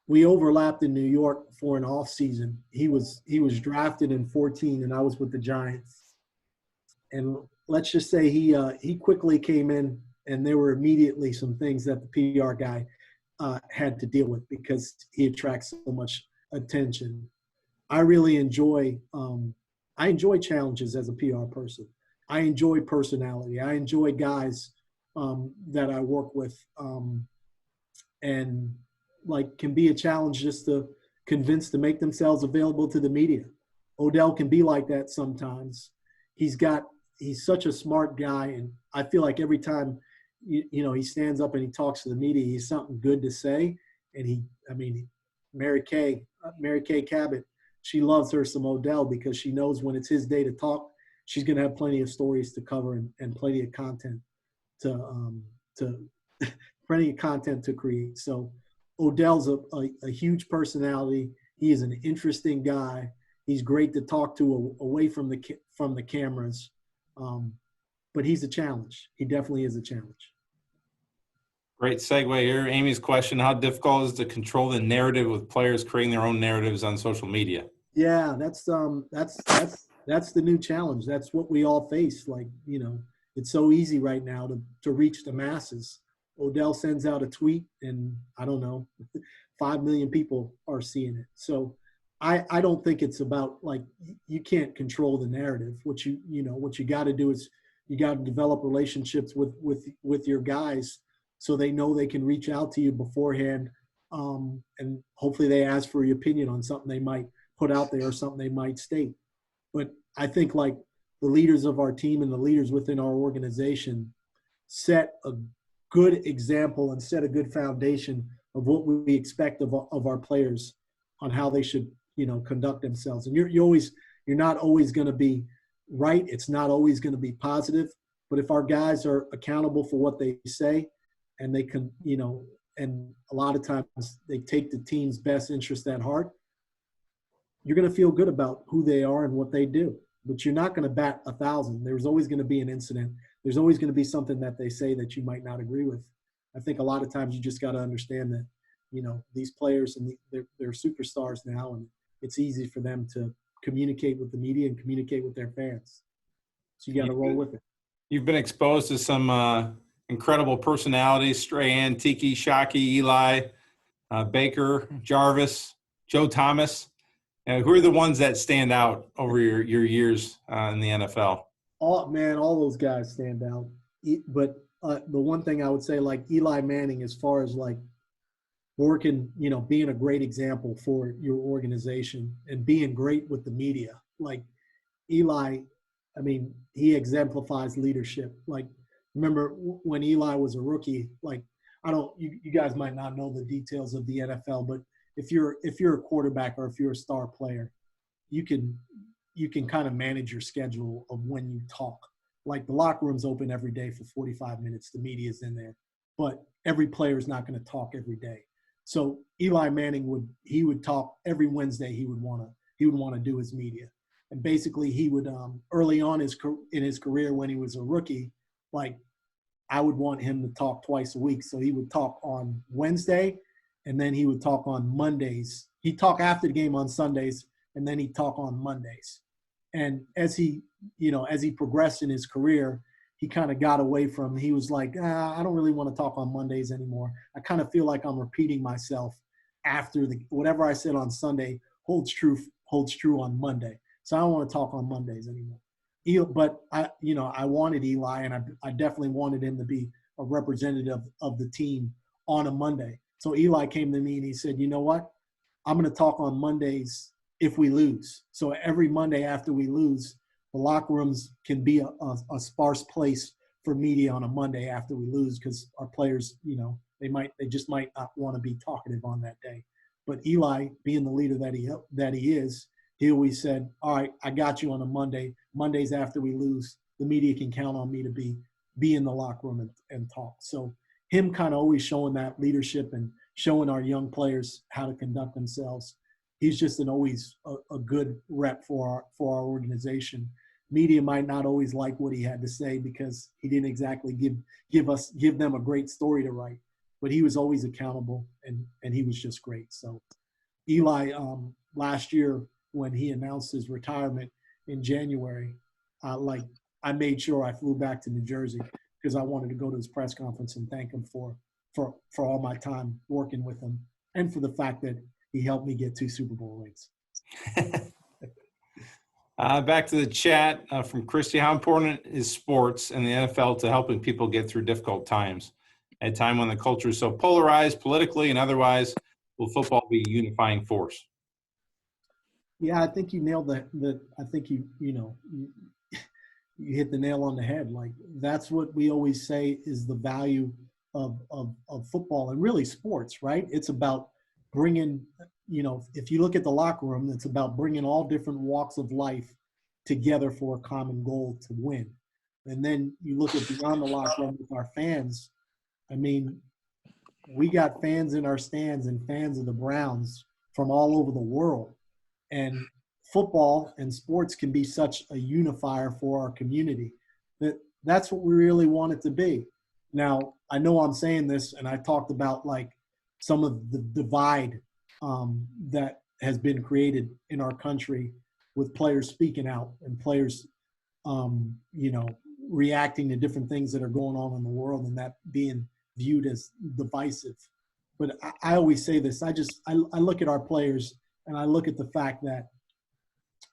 we overlapped in New York for an off season. He was drafted in 2014, and I was with the Giants. And let's just say he quickly came in, and there were immediately some things that the PR guy had to deal with because he attracts so much attention. I really enjoy challenges as a PR person. I enjoy personality. I enjoy guys that I work with, and like can be a challenge just to convince to make themselves available to the media. Odell can be like that sometimes. He's such a smart guy, and I feel like every time he stands up and he talks to the media, he's something good to say. And Mary Kay Cabot, she loves her some Odell because she knows when it's his day to talk, she's going to have plenty of stories to cover and plenty of content to plenty of content to create. So Odell's a huge personality. He is an interesting guy. He's great to talk to away from the cameras. But he's a challenge. He definitely is a challenge. Great segue here. Amy's question: how difficult is it to control the narrative with players creating their own narratives on social media? Yeah, that's the new challenge. That's what we all face. Like, it's so easy right now to reach the masses. Odell sends out a tweet, and I don't know, 5 million people are seeing it. So I don't think it's about, like, you can't control the narrative. What you got to do is you got to develop relationships with your guys so they know they can reach out to you beforehand, and hopefully they ask for your opinion on something they might put out there or something they might state. But I think, like, the leaders of our team and the leaders within our organization set a good example and set a good foundation of what we expect of our players on how they should, conduct themselves. And you're not always going to be right. It's not always going to be positive. But if our guys are accountable for what they say, and they can, and a lot of times they take the team's best interest at heart, you're going to feel good about who they are and what they do. But you're not going to bat 1,000. There's always going to be an incident. There's always going to be something that they say that you might not agree with. I think a lot of times you just got to understand that, these players and they're superstars now, and it's easy for them to communicate with the media and communicate with their fans. So you got to roll with it. You've been exposed to some incredible personalities: Strahan, Tiki, Shockey, Eli, Baker, Jarvis, Joe Thomas. Who are the ones that stand out over your years in the NFL? All those guys stand out. But the one thing I would say, like Eli Manning, as far as like working, being a great example for your organization and being great with the media. Like Eli, he exemplifies leadership. Like, remember when Eli was a rookie, like, you guys might not know the details of the NFL, but if you're a quarterback or if you're a star player, you can kind of manage your schedule of when you talk. Like, the locker room's open every day for 45 minutes. The media's in there, but every player is not going to talk every day. So Eli Manning would talk every Wednesday. He would want to do his media, and basically he would early on in his career when he was a rookie, like, I would want him to talk twice a week. So he would talk on Wednesday, and then he would talk on Mondays. He'd talk after the game on Sundays, and then he'd talk on Mondays. And as he progressed in his career, he kind of got away from, he was like, I don't really want to talk on Mondays anymore. I kind of feel like I'm repeating myself after whatever I said on Sunday holds true on Monday. So I don't want to talk on Mondays anymore. But I wanted Eli, and I definitely wanted him to be a representative of the team on a Monday. So Eli came to me and he said, you know what? I'm going to talk on Mondays if we lose. So every Monday after we lose, the locker rooms can be a sparse place for media on a Monday after we lose, because our players, they just might not want to be talkative on that day. But Eli, being the leader that he is, he always said, all right, I got you on a Monday. Mondays after we lose, the media can count on me to be in the locker room and talk. So him kind of always showing that leadership and showing our young players how to conduct themselves. He's just always a good rep for our organization. Media might not always like what he had to say because he didn't exactly give them a great story to write, but he was always accountable, and he was just great. So Eli, last year when he announced his retirement in January, I made sure I flew back to New Jersey because I wanted to go to his press conference and thank him for all my time working with him, and for the fact that he helped me get 2 Super Bowl rings. Back to the chat from Christy. How important is sports and the NFL to helping people get through difficult times? At a time when the culture is so polarized politically and otherwise, will football be a unifying force? Yeah, I think you nailed that. I think you hit the nail on the head. Like, that's what we always say is the value of football and really sports, right? It's about bringing, if you look at the locker room, it's about bringing all different walks of life together for a common goal to win. And then you look at beyond the locker room with our fans. I mean, we got fans in our stands and fans of the Browns from all over the world. And football and sports can be such a unifier for our community that's what we really want it to be. Now, I know I'm saying this, and I talked about like some of the divide that has been created in our country with players speaking out and players, reacting to different things that are going on in the world, and that being viewed as divisive. But I always say this, I look at our players and I look at the fact that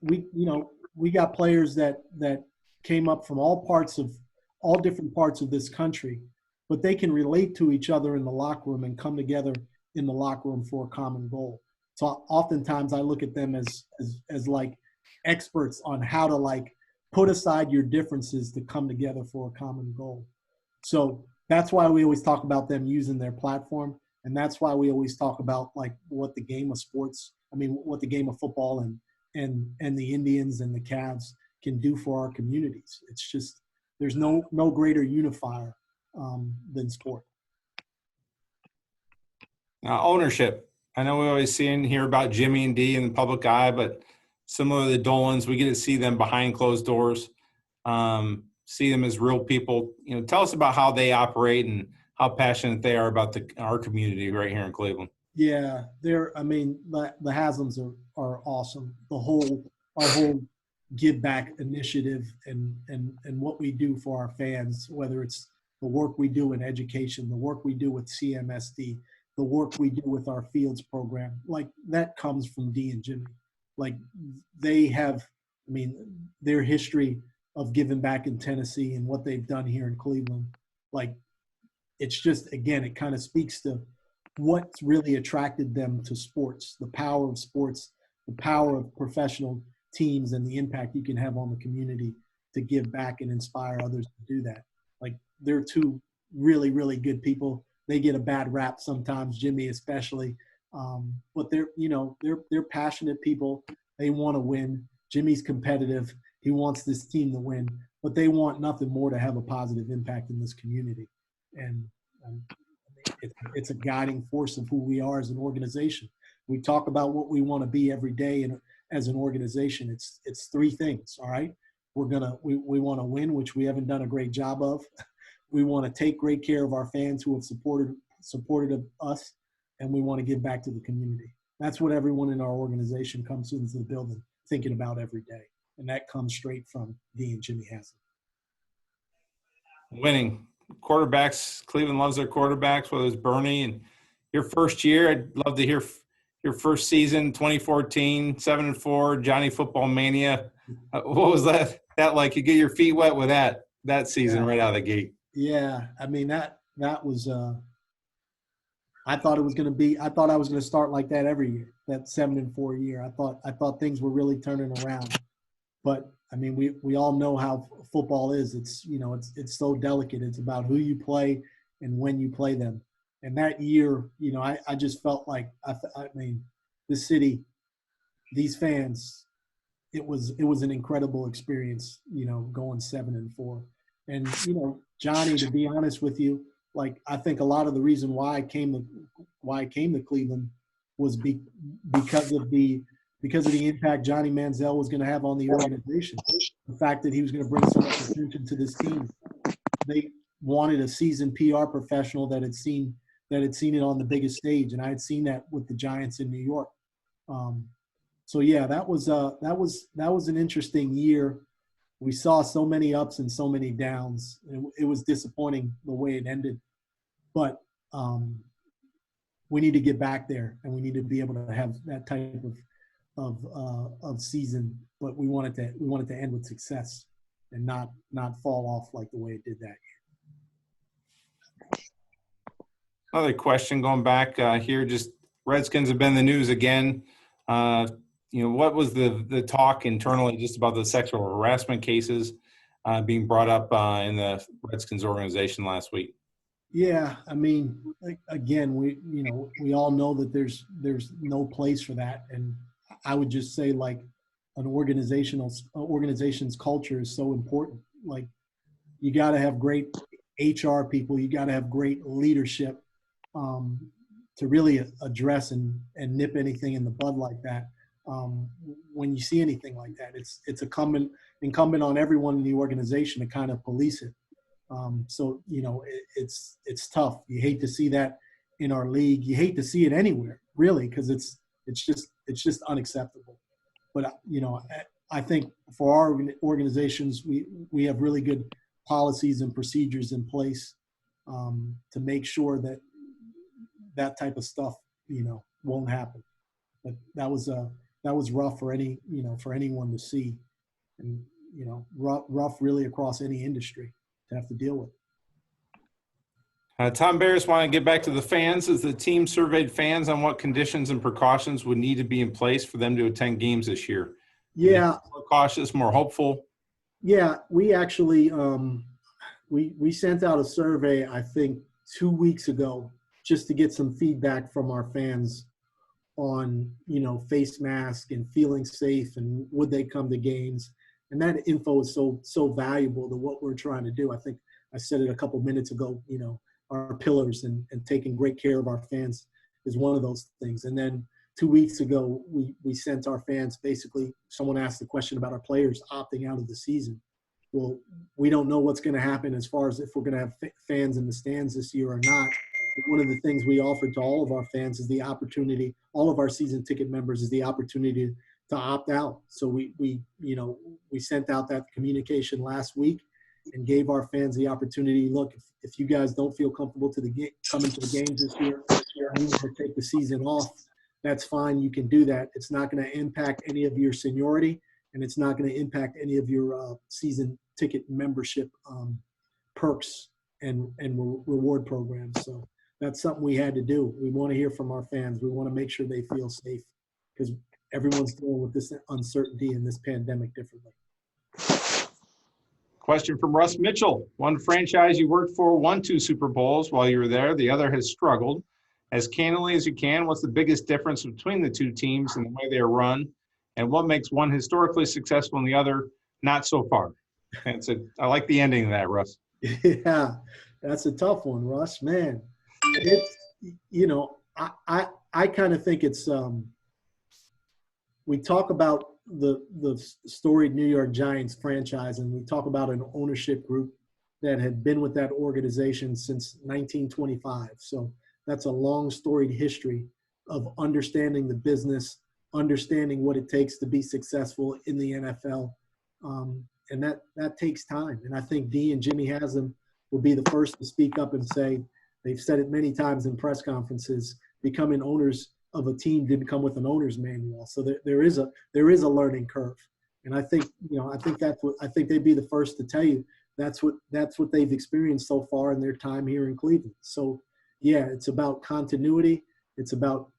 we got players that came up from all different parts of this country, but they can relate to each other in the locker room and come together in the locker room for a common goal. So oftentimes I look at them as like experts on how to like put aside your differences to come together for a common goal. So that's why we always talk about them using their platform. And that's why we always talk about like what the game of football and the Indians and the Cavs can do for our communities. It's just, there's no greater unifier than sport. Now, ownership. I know we always see and hear about Jimmy and Dee in the public eye, but similar to the Dolans, we get to see them behind closed doors, see them as real people. Tell us about how they operate and how passionate they are about our community right here in Cleveland. Yeah, the Haslams are awesome. Our whole give back initiative and what we do for our fans, whether it's the work we do in education, the work we do with CMSD, the work we do with our fields program, like that comes from Dee and Jimmy. Like they have, their history of giving back in Tennessee and what they've done here in Cleveland, like it's just, again, it kind of speaks to what's really attracted them to sports, the power of sports, the power of professional teams, and the impact you can have on the community to give back and inspire others to do that. Like they're two really, really good people. They get a bad rap sometimes, Jimmy especially, but they're passionate people. They want to win. Jimmy's competitive. He wants this team to win, but they want nothing more to have a positive impact in this community. And it's a guiding force of who we are as an organization. We talk about what we want to be every day, and as an organization, it's 3 things. All right, we want to win, which we haven't done a great job of. We want to take great care of our fans who have supported us, and we want to give back to the community. That's what everyone in our organization comes into the building thinking about every day. And that comes straight from Dee and Jimmy Haslam. Winning. Quarterbacks, Cleveland loves their quarterbacks, whether it's Bernie and your first year. I'd love to hear your first season, 2014, 7-4, Johnny Football Mania. What was that like? You get your feet wet with that season right out of the gate. Yeah, I mean, that was I thought I was going to start like that every year, that 7-4 year. I thought things were really turning around. But I mean, we all know how football is. It's, you know, it's so delicate. It's about who you play and when you play them. And that year, you know, I just felt like, I mean, this city, these fans, it was an incredible experience, you know, going 7-4. And, you know, Johnny, to be honest with you, like, I think a lot of the reason why I came to Cleveland was because of the impact Johnny Manziel was going to have on the organization. The fact that he was going to bring so much attention to this team. They wanted a seasoned PR professional that had seen it on the biggest stage, and I had seen that with the Giants in New York. So yeah, that was an interesting year. We saw so many ups and so many downs. It was disappointing the way it ended, but we need to get back there, and we need to be able to have that type of season. But we wanted to end with success and not fall off like the way it did that year. Another question going back here, just Redskins have been in the news again. You know, what was the talk internally just about the sexual harassment cases being brought up in the Redskins organization last week? Yeah, I mean, again, we all know that there's no place for that, and I would just say, like, an organization's culture is so important. Like, you got to have great HR people, you got to have great leadership to really address and nip anything in the bud like that. When you see anything like that, it's incumbent on everyone in the organization to kind of police it. So, you know, it's tough. You hate to see that in our league. You hate to see it anywhere, really, because it's just unacceptable. But, you know, I think for our organizations, we have really good policies and procedures in place to make sure that type of stuff, you know, won't happen. But that was rough for anyone to see, and, you know, rough really across any industry to have to deal with. Tom Barris want to get back to the fans. As the team surveyed fans on what conditions and precautions would need to be in place for them to attend games this year. Yeah. More cautious, more hopeful. Yeah, we actually we sent out a survey, I think 2 weeks ago, just to get some feedback from our fans on, you know, face mask and feeling safe and would they come to games. And that info is so valuable to what we're trying to do. I think I said it a couple minutes ago, you know, our pillars and taking great care of our fans is one of those things. And then 2 weeks ago, we sent our fans, basically, someone asked the question about our players opting out of the season. Well, we don't know what's going to happen as far as if we're going to have fans in the stands this year or not. But one of the things we offered to all of our fans is the opportunity, all of our season ticket members, is the opportunity to opt out. So we sent out that communication last week and gave our fans the opportunity. Look, if you guys don't feel comfortable coming to the games this year, you need to take the season off. That's fine. You can do that. It's not going to impact any of your seniority, and it's not going to impact any of your season ticket membership perks and reward programs. So that's something we had to do. We want to hear from our fans. We want to make sure they feel safe, because everyone's dealing with this uncertainty and this pandemic differently. Question from Russ Mitchell. One franchise you worked for won 2 Super Bowls while you were there. The other has struggled. As candidly as you can, what's the biggest difference between the 2 teams and the way they are run? And what makes one historically successful and the other not so far? And so I like the ending of that, Russ. Yeah, that's a tough one, Russ. Man, it's, you know, I kind of think it's we talk about the storied New York Giants franchise, and we talk about an ownership group that had been with that organization since 1925. So that's a long storied history of understanding the business, understanding what it takes to be successful in the NFL. And that takes time. And I think Dee and Jimmy Haslam will be the first to speak up and say, they've said it many times in press conferences, becoming owners of a team didn't come with an owner's manual. So there is a learning curve. And I think, I think they'd be the first to tell you that's what they've experienced so far in their time here in Cleveland. So yeah, it's about continuity. It's about,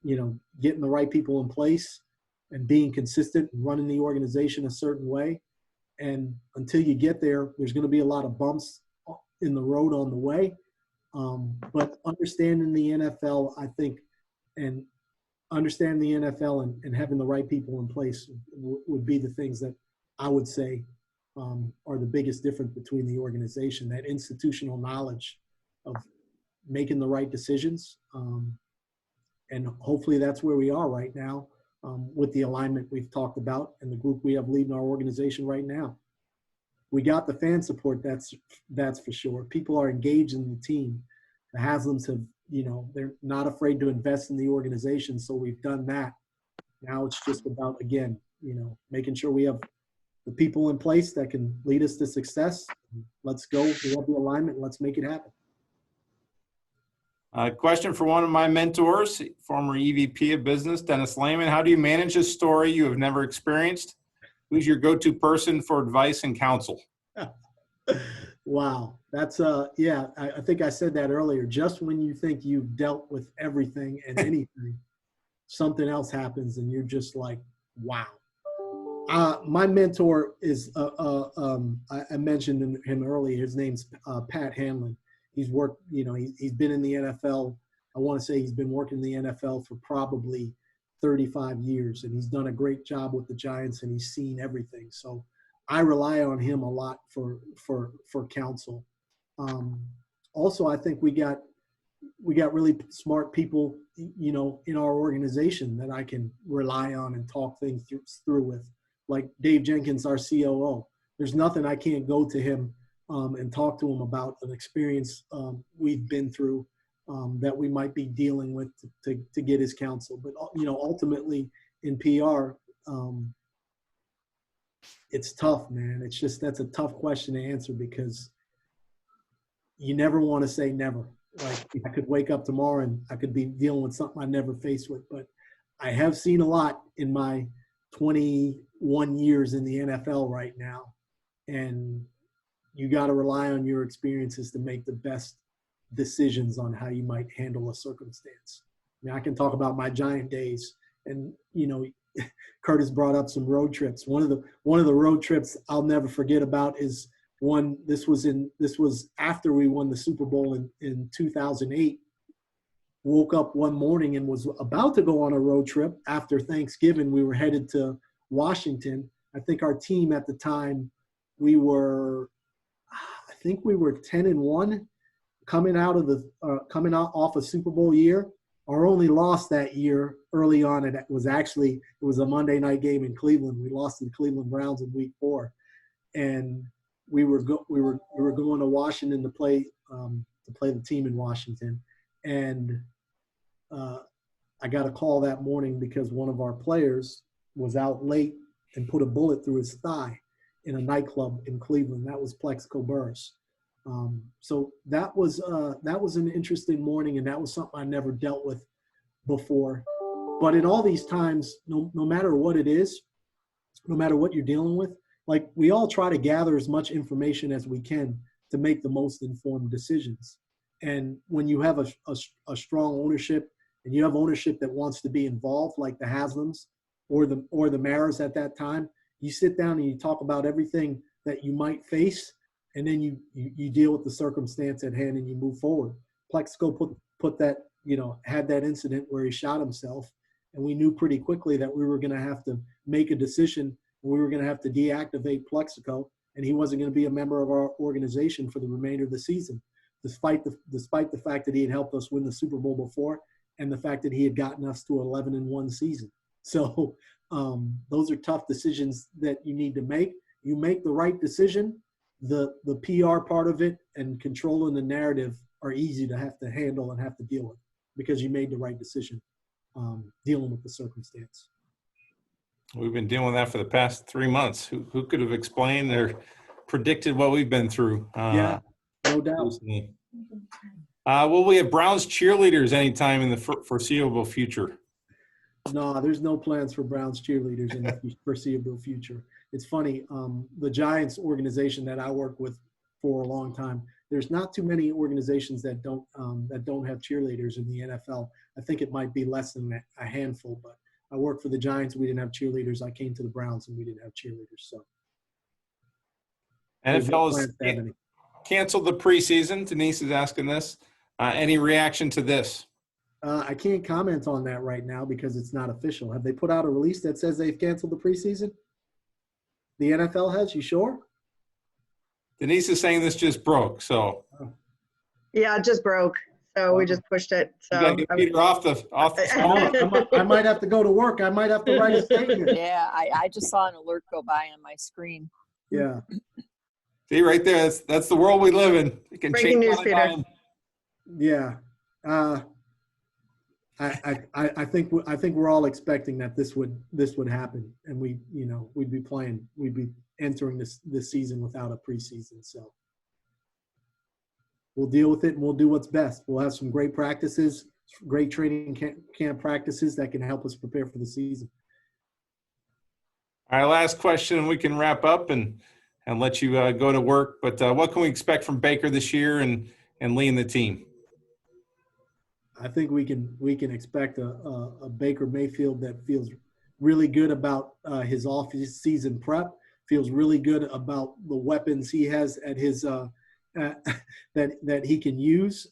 getting the right people in place and being consistent and running the organization a certain way. And until you get there, there's going to be a lot of bumps in the road on the way. But understanding the NFL, I think, and understanding the NFL and having the right people in place would be the things that I would say are the biggest difference between the organization, that institutional knowledge of making the right decisions. And hopefully that's where we are right now with the alignment we've talked about and the group we have leading our organization right now. We got the fan support, that's for sure. People are engaged in the team. The Haslams have, they're not afraid to invest in the organization, so we've done that. Now it's just about, again, making sure we have the people in place that can lead us to success. Let's go. We have the alignment. Let's make it happen. Question for one of my mentors, former EVP of business, Dennis Lehman. How do you manage a story you have never experienced? Who's your go-to person for advice and counsel? Wow. That's, I think I said that earlier. Just when you think you've dealt with everything and anything, something else happens and you're just like, wow. My mentor is, I mentioned him earlier. His name's Pat Hanlon. He's worked, he's been in the NFL. I want to say he's been working in the NFL for probably 35 years, and he's done a great job with the Giants, and he's seen everything. So I rely on him a lot for counsel. Also, I think we got really smart people, in our organization that I can rely on and talk things through with, like Dave Jenkins, our COO. There's nothing I can't go to him and talk to him about an experience we've been through that we might be dealing with to get his counsel. But, ultimately in PR, it's tough, man. It's just, that's a tough question to answer because you never want to say never. Like, I could wake up tomorrow and I could be dealing with something I never faced with, but I have seen a lot in my 21 years in the NFL right now. And you got to rely on your experiences to make the best decisions on how you might handle a circumstance. I mean, I can talk about my Giant days, and Curtis brought up some road trips. One of the road trips I'll never forget about is one. This was after we won the Super Bowl in 2008. Woke up one morning and was about to go on a road trip after Thanksgiving. We were headed to Washington. I think our team at the time, we were 10-1, coming off a Super Bowl year. Our only loss that year early on, it was a Monday night game in Cleveland. We lost to the Cleveland Browns in Week 4, and we were going to Washington to play the team in Washington, and I got a call that morning because one of our players was out late and put a bullet through his thigh in a nightclub in Cleveland. That was Plexico Burress. So that was an interesting morning, and that was something I never dealt with before. But in all these times, no matter what it is, no matter what you're dealing with, like, we all try to gather as much information as we can to make the most informed decisions. And when you have a strong ownership, and you have ownership that wants to be involved, like the Haslams or the Maras at that time, you sit down and you talk about everything that you might face, and then you deal with the circumstance at hand and you move forward. Plexico put that, had that incident where he shot himself, and we knew pretty quickly that we were going to have to make a decision. We were going to have to deactivate Plexico, and he wasn't going to be a member of our organization for the remainder of the season, despite the fact that he had helped us win the Super Bowl before, and the fact that he had gotten us to 11-1 season. So those are tough decisions that you need to make. You make the right decision. The PR part of it and controlling the narrative are easy to have to handle and have to deal with. because you made the right decision dealing with the circumstance. We've been dealing with that for the past 3 months. Who could have explained or predicted what we've been through? Yeah, no doubt. Recently. Will we have Browns cheerleaders anytime in the foreseeable future? No, there's no plans for Browns cheerleaders in the foreseeable future. It's funny, the Giants organization that I work with for a long time, there's not too many organizations that don't have cheerleaders in the NFL. I think it might be less than a handful, but I worked for the Giants. We didn't have cheerleaders. I came to the Browns and we didn't have cheerleaders. So NFL has canceled the preseason. Denise is asking this. Any reaction to this? I can't comment on that right now because it's not official. Have they put out a release that says they've canceled the preseason? The NFL has? You sure? Denise is saying this just broke, so. Yeah, it just broke. So we just pushed it. So you gotta get Peter off the I might have to go to work. I might have to write a statement. Yeah, I just saw an alert go by on my screen. Yeah. See right there, that's the world we live in. It can Breaking change news, Peter. Yeah. I think we're all expecting that this would happen, and we'd be entering this season without a preseason. So we'll deal with it and we'll do what's best. We'll have some great practices, great training camp practices that can help us prepare for the season. All right, last question, and we can wrap up and let you go to work. But what can we expect from Baker this year and Lee and the team? I think we can expect a Baker Mayfield that feels really good about his off-season prep, feels really good about the weapons he has at his that he can use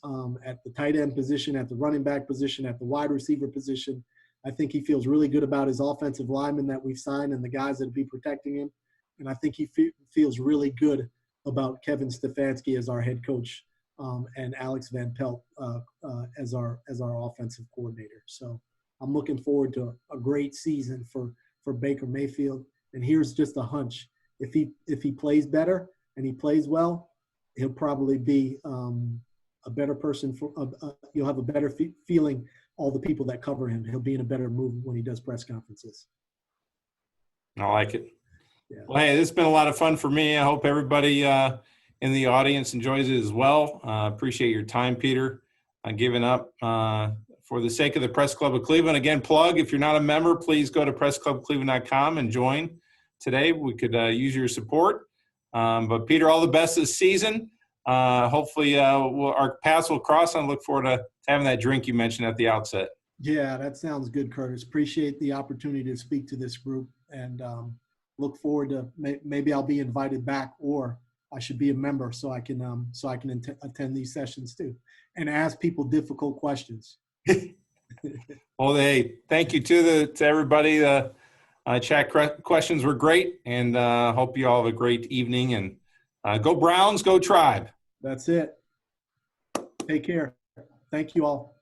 at the tight end position, at the running back position, at the wide receiver position. I think he feels really good about his offensive linemen that we've signed and the guys that will be protecting him. And I think he feels really good about Kevin Stefanski as our head coach and Alex Van Pelt as our offensive coordinator. So I'm looking forward to a great season for Baker Mayfield. And here's just a hunch: if he plays better and he plays well, he'll probably be a better person. You'll have a better feeling. All the people that cover him, he'll be in a better mood when he does press conferences. I like it. Yeah. Well, hey, this has been a lot of fun for me. I hope everybody in the audience enjoys it as well. Appreciate your time, Peter, giving up for the sake of the Press Club of Cleveland. Again, plug, if you're not a member, please go to pressclubcleveland.com and join today. We could use your support. But Peter, all the best this season. Hopefully our paths will cross, and I look forward to having that drink you mentioned at the outset. Yeah, that sounds good, Curtis. Appreciate the opportunity to speak to this group, and look forward to maybe I'll be invited back, or I should be a member so I can attend these sessions too and ask people difficult questions. Well, hey, thank you to everybody. Chat questions were great, and hope you all have a great evening. And go Browns, go Tribe. That's it. Take care. Thank you all.